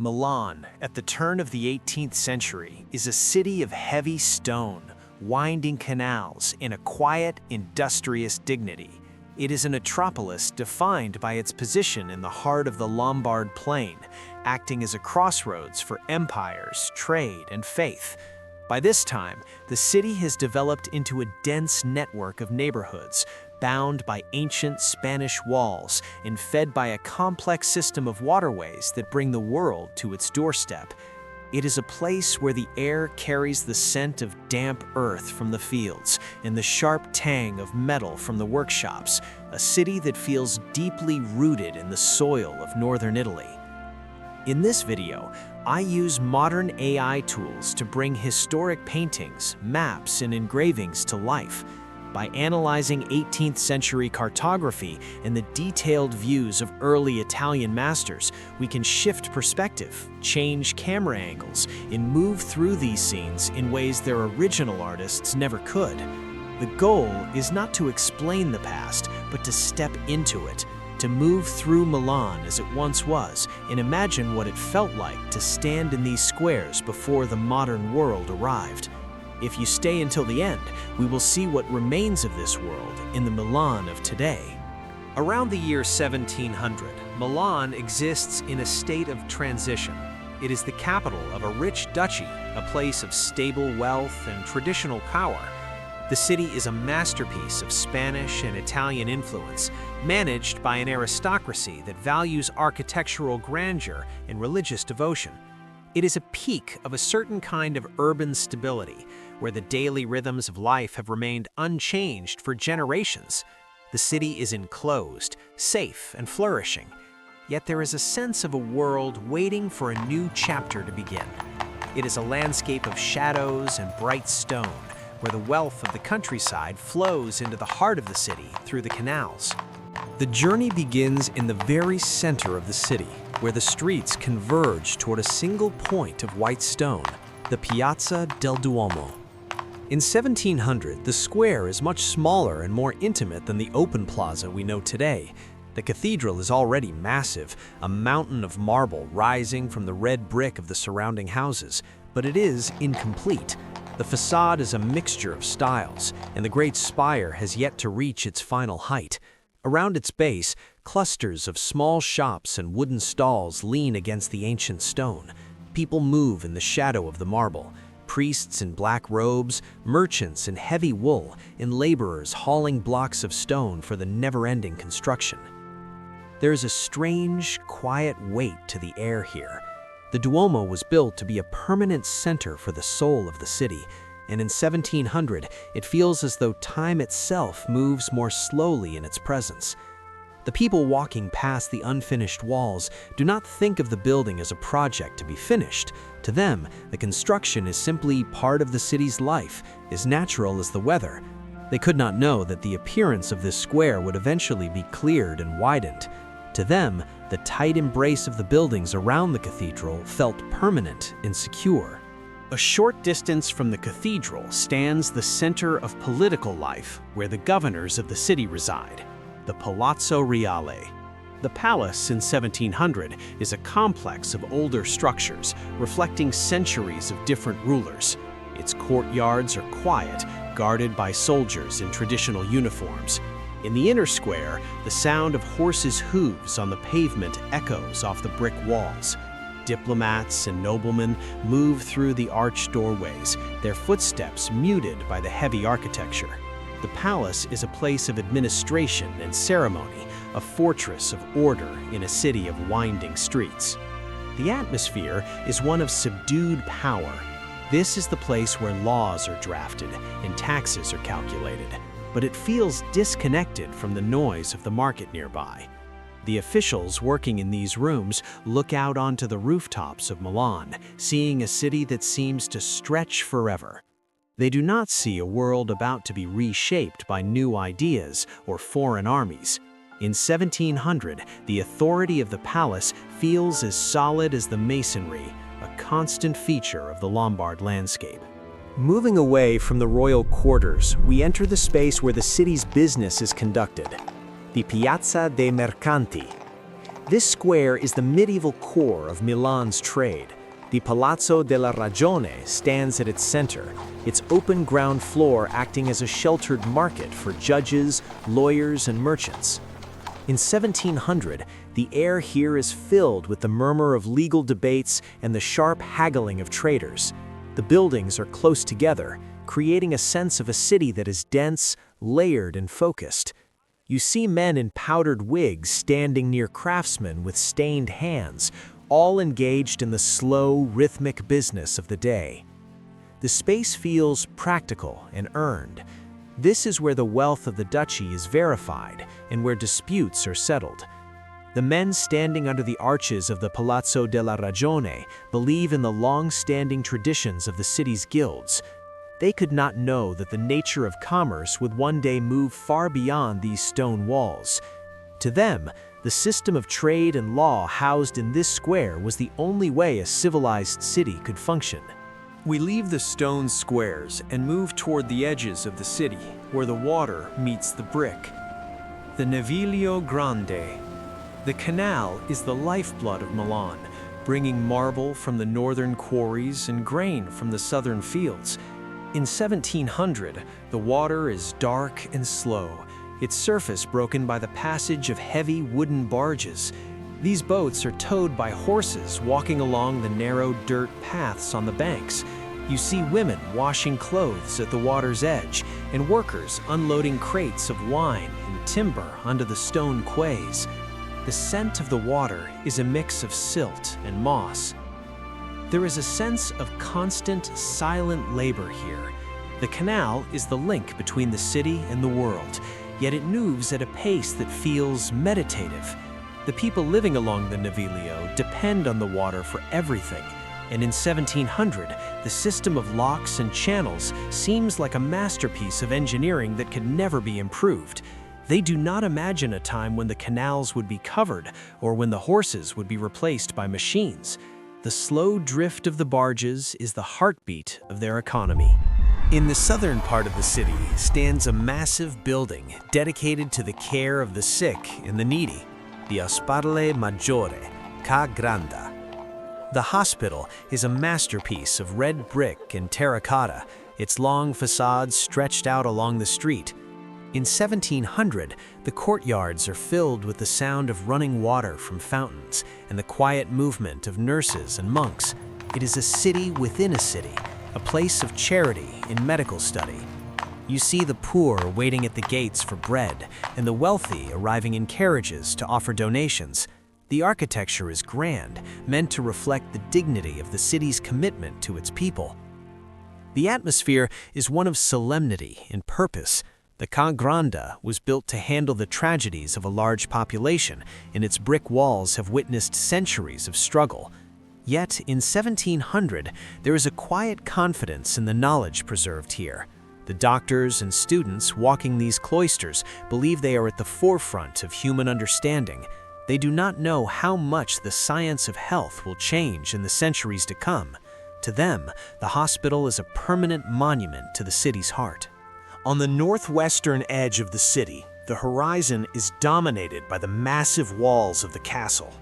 Milan, at the turn of the 18th century, is a city of heavy stone, winding canals, in a quiet, industrious dignity. It is a metropolis defined by its position in the heart of the Lombard plain, acting as a crossroads for empires, trade, and faith. By this time, the city has developed into a dense network of neighborhoods, bound by ancient Spanish walls and fed by a complex system of waterways that bring the world to its doorstep. It is a place where the air carries the scent of damp earth from the fields and the sharp tang of metal from the workshops, a city that feels deeply rooted in the soil of northern Italy. In this video, I use modern AI tools to bring historic paintings, maps, and engravings to life. By analyzing 18th century cartography and the detailed views of early Italian masters, we can shift perspective, change camera angles, and move through these scenes in ways their original artists never could. The goal is not to explain the past, but to step into it, to move through Milan as it once was, and imagine what it felt like to stand in these squares before the modern world arrived. If you stay until the end, we will see what remains of this world in the Milan of today. Around the year 1700, Milan exists in a state of transition. It is the capital of a rich duchy, a place of stable wealth and traditional power. The city is a masterpiece of Spanish and Italian influence, managed by an aristocracy that values architectural grandeur and religious devotion. It is a peak of a certain kind of urban stability, where the daily rhythms of life have remained unchanged for generations. The city is enclosed, safe, and flourishing. Yet there is a sense of a world waiting for a new chapter to begin. It is a landscape of shadows and bright stone, where the wealth of the countryside flows into the heart of the city through the canals. The journey begins in the very center of the city, where the streets converge toward a single point of white stone, the Piazza del Duomo. In 1700, the square is much smaller and more intimate than the open plaza we know today. The cathedral is already massive, a mountain of marble rising from the red brick of the surrounding houses, but it is incomplete. The facade is a mixture of styles, and the great spire has yet to reach its final height. Around its base, clusters of small shops and wooden stalls lean against the ancient stone. People move in the shadow of the marble. Priests in black robes, merchants in heavy wool, and laborers hauling blocks of stone for the never-ending construction. There is a strange, quiet weight to the air here. The Duomo was built to be a permanent center for the soul of the city, and in 1700, it feels as though time itself moves more slowly in its presence. The people walking past the unfinished walls do not think of the building as a project to be finished. To them, the construction is simply part of the city's life, as natural as the weather. They could not know that the appearance of this square would eventually be cleared and widened. To them, the tight embrace of the buildings around the cathedral felt permanent and secure. A short distance from the cathedral stands the center of political life, where the governors of the city reside, the Palazzo Reale. The palace in 1700 is a complex of older structures, reflecting centuries of different rulers. Its courtyards are quiet, guarded by soldiers in traditional uniforms. In the inner square, the sound of horses' hooves on the pavement echoes off the brick walls. Diplomats and noblemen move through the arched doorways, their footsteps muted by the heavy architecture. The palace is a place of administration and ceremony, a fortress of order in a city of winding streets. The atmosphere is one of subdued power. This is the place where laws are drafted and taxes are calculated, but it feels disconnected from the noise of the market nearby. The officials working in these rooms look out onto the rooftops of Milan, seeing a city that seems to stretch forever. They do not see a world about to be reshaped by new ideas or foreign armies. In 1700, the authority of the palace feels as solid as the masonry, a constant feature of the Lombard landscape. Moving away from the royal quarters, we enter the space where the city's business is conducted, the Piazza dei Mercanti. This square is the medieval core of Milan's trade. The Palazzo della Ragione stands at its center, its open ground floor acting as a sheltered market for judges, lawyers, and merchants. In 1700, the air here is filled with the murmur of legal debates and the sharp haggling of traders. The buildings are close together, creating a sense of a city that is dense, layered, and focused. You see men in powdered wigs standing near craftsmen with stained hands, all engaged in the slow, rhythmic business of the day. The space feels practical and earned. This is where the wealth of the duchy is verified and where disputes are settled. The men standing under the arches of the Palazzo della Ragione believe in the long-standing traditions of the city's guilds. They could not know that the nature of commerce would one day move far beyond these stone walls. To them, the system of trade and law housed in this square was the only way a civilized city could function. We leave the stone squares and move toward the edges of the city, where the water meets the brick. The Naviglio Grande. The canal is the lifeblood of Milan, bringing marble from the northern quarries and grain from the southern fields. In 1700, the water is dark and slow, its surface broken by the passage of heavy wooden barges. These boats are towed by horses walking along the narrow dirt paths on the banks. You see women washing clothes at the water's edge and workers unloading crates of wine and timber onto the stone quays. The scent of the water is a mix of silt and moss. There is a sense of constant, silent labor here. The canal is the link between the city and the world, yet it moves at a pace that feels meditative. The people living along the Naviglio depend on the water for everything, and in 1700, the system of locks and channels seems like a masterpiece of engineering that could never be improved. They do not imagine a time when the canals would be covered or when the horses would be replaced by machines. The slow drift of the barges is the heartbeat of their economy. In the southern part of the city stands a massive building dedicated to the care of the sick and the needy, the Ospedale Maggiore, Ca' Grande. The hospital is a masterpiece of red brick and terracotta, its long facades stretched out along the street. In 1700, the courtyards are filled with the sound of running water from fountains and the quiet movement of nurses and monks. It is a city within a city, a place of charity in medical study. You see the poor waiting at the gates for bread and the wealthy arriving in carriages to offer donations. The architecture is grand, meant to reflect the dignity of the city's commitment to its people. The atmosphere is one of solemnity and purpose. The Ca' Grande was built to handle the tragedies of a large population, and its brick walls have witnessed centuries of struggle. Yet, in 1700, there is a quiet confidence in the knowledge preserved here. The doctors and students walking these cloisters believe they are at the forefront of human understanding. They do not know how much the science of health will change in the centuries to come. To them, the hospital is a permanent monument to the city's heart. On the northwestern edge of the city, the horizon is dominated by the massive walls of the castle.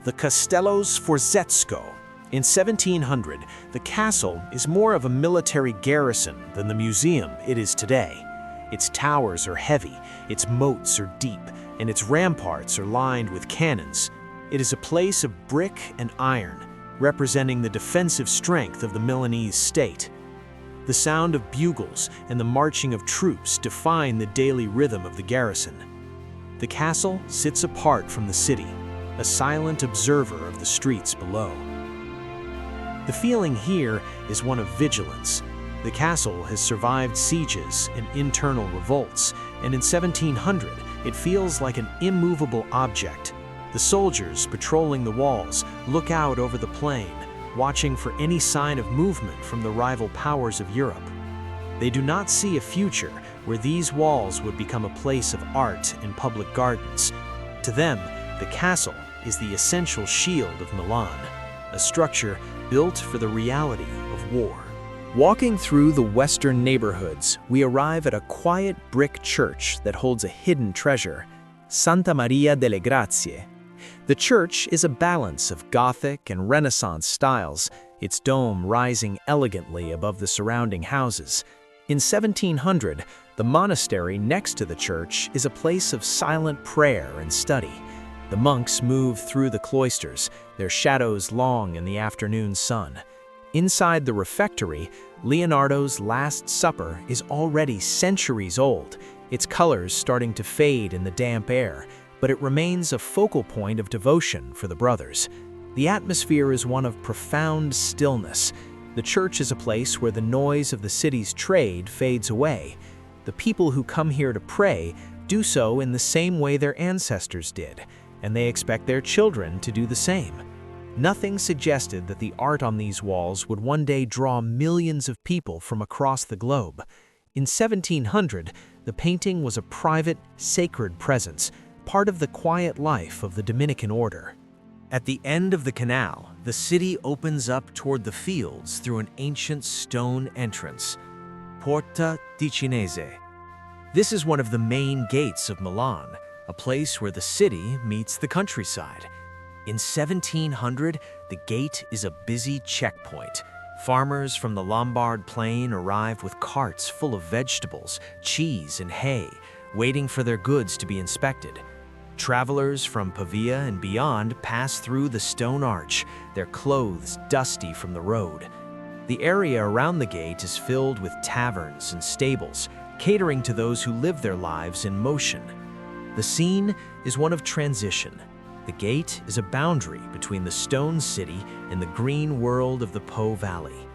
The Castello Sforzesco. In 1700, the castle is more of a military garrison than the museum it is today. Its towers are heavy, its moats are deep, and its ramparts are lined with cannons. It is a place of brick and iron, representing the defensive strength of the Milanese state. The sound of bugles and the marching of troops define the daily rhythm of the garrison. The castle sits apart from the city, a silent observer of the streets below. The feeling here is one of vigilance. The castle has survived sieges and internal revolts, and in 1700, it feels like an immovable object. The soldiers patrolling the walls look out over the plain, watching for any sign of movement from the rival powers of Europe. They do not see a future where these walls would become a place of art and public gardens. To them, the castle is the essential shield of Milan, a structure built for the reality of war. Walking through the western neighborhoods, we arrive at a quiet brick church that holds a hidden treasure, Santa Maria delle Grazie. The church is a balance of Gothic and Renaissance styles, its dome rising elegantly above the surrounding houses. In 1700, the monastery next to the church is a place of silent prayer and study. The monks move through the cloisters, their shadows long in the afternoon sun. Inside the refectory, Leonardo's Last Supper is already centuries old, its colors starting to fade in the damp air, but it remains a focal point of devotion for the brothers. The atmosphere is one of profound stillness. The church is a place where the noise of the city's trade fades away. The people who come here to pray do so in the same way their ancestors did, and they expect their children to do the same. Nothing suggested that the art on these walls would one day draw millions of people from across the globe. In 1700, the painting was a private, sacred presence, part of the quiet life of the Dominican order. At the end of the canal, the city opens up toward the fields through an ancient stone entrance, Porta Ticinese. This is one of the main gates of Milan, a place where the city meets the countryside. In 1700, the gate is a busy checkpoint. Farmers from the Lombard plain arrive with carts full of vegetables, cheese, and hay, waiting for their goods to be inspected. Travelers from Pavia and beyond pass through the stone arch, their clothes dusty from the road. The area around the gate is filled with taverns and stables, catering to those who live their lives in motion. The scene is one of transition. The gate is a boundary between the stone city and the green world of the Po Valley.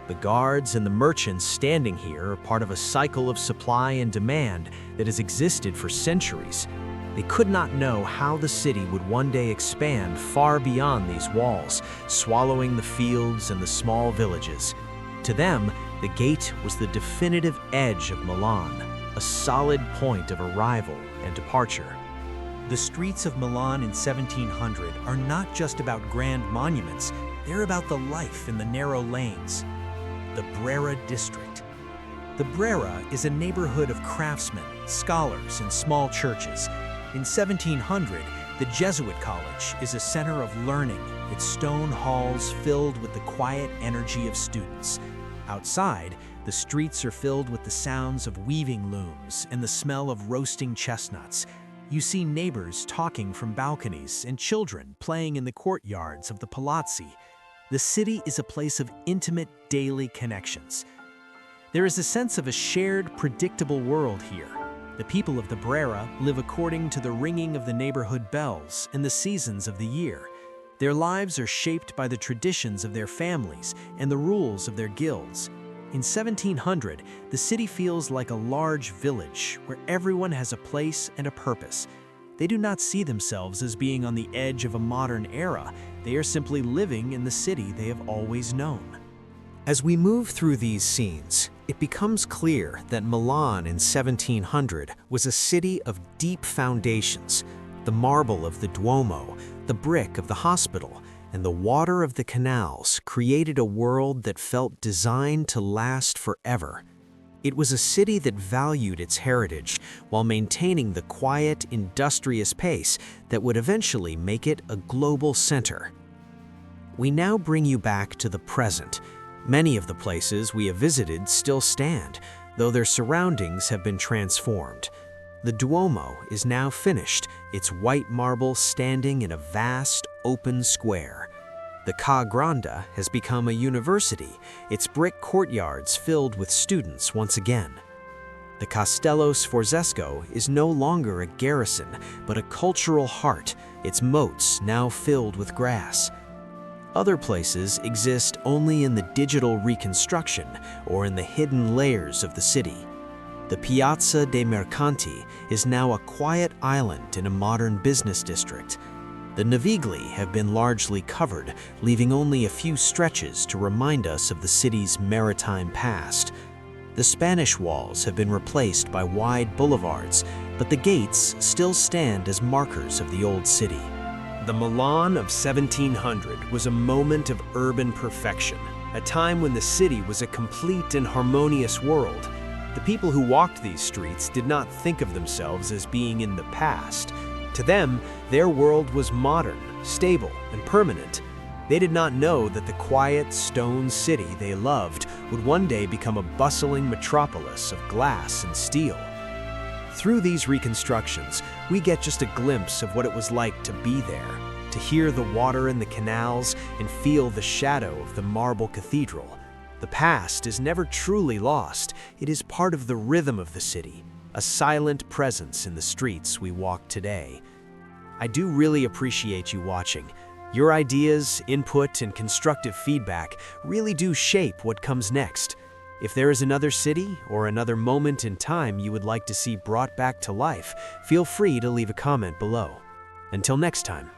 The guards and the merchants standing here are part of a cycle of supply and demand that has existed for centuries. They could not know how the city would one day expand far beyond these walls, swallowing the fields and the small villages. To them, the gate was the definitive edge of Milan, a solid point of arrival and departure. The streets of Milan in 1700 are not just about grand monuments, they're about the life in the narrow lanes. The Brera district. The Brera is a neighborhood of craftsmen, scholars, and small churches. In 1700, the Jesuit college is a center of learning, its stone halls filled with the quiet energy of students. Outside, the streets are filled with the sounds of weaving looms and the smell of roasting chestnuts. You see neighbors talking from balconies and children playing in the courtyards of the palazzi. The city is a place of intimate daily connections. There is a sense of a shared, predictable world here. The people of the Brera live according to the ringing of the neighborhood bells and the seasons of the year. Their lives are shaped by the traditions of their families and the rules of their guilds. In 1700, the city feels like a large village where everyone has a place and a purpose. They do not see themselves as being on the edge of a modern era. They are simply living in the city they have always known. As we move through these scenes, it becomes clear that Milan in 1700 was a city of deep foundations. The marble of the Duomo, the brick of the hospital, and the water of the canals created a world that felt designed to last forever. It was a city that valued its heritage while maintaining the quiet, industrious pace that would eventually make it a global center. We now bring you back to the present. Many of the places we have visited still stand, though their surroundings have been transformed. The Duomo is now finished, its white marble standing in a vast, open square. The Ca' Grande has become a university, its brick courtyards filled with students once again. The Castello Sforzesco is no longer a garrison, but a cultural heart, its moats now filled with grass. Other places exist only in the digital reconstruction or in the hidden layers of the city. The Piazza dei Mercanti is now a quiet island in a modern business district. The Navigli have been largely covered, leaving only a few stretches to remind us of the city's maritime past. The Spanish walls have been replaced by wide boulevards, but the gates still stand as markers of the old city. The Milan of 1700 was a moment of urban perfection, a time when the city was a complete and harmonious world. The people who walked these streets did not think of themselves as being in the past. To them, their world was modern, stable, and permanent. They did not know that the quiet stone city they loved would one day become a bustling metropolis of glass and steel. Through these reconstructions, we get just a glimpse of what it was like to be there, to hear the water in the canals and feel the shadow of the marble cathedral. The past is never truly lost. It is part of the rhythm of the city, a silent presence in the streets we walk today. I do really appreciate you watching. Your ideas, input, and constructive feedback really do shape what comes next. If there is another city or another moment in time you would like to see brought back to life, feel free to leave a comment below. Until next time.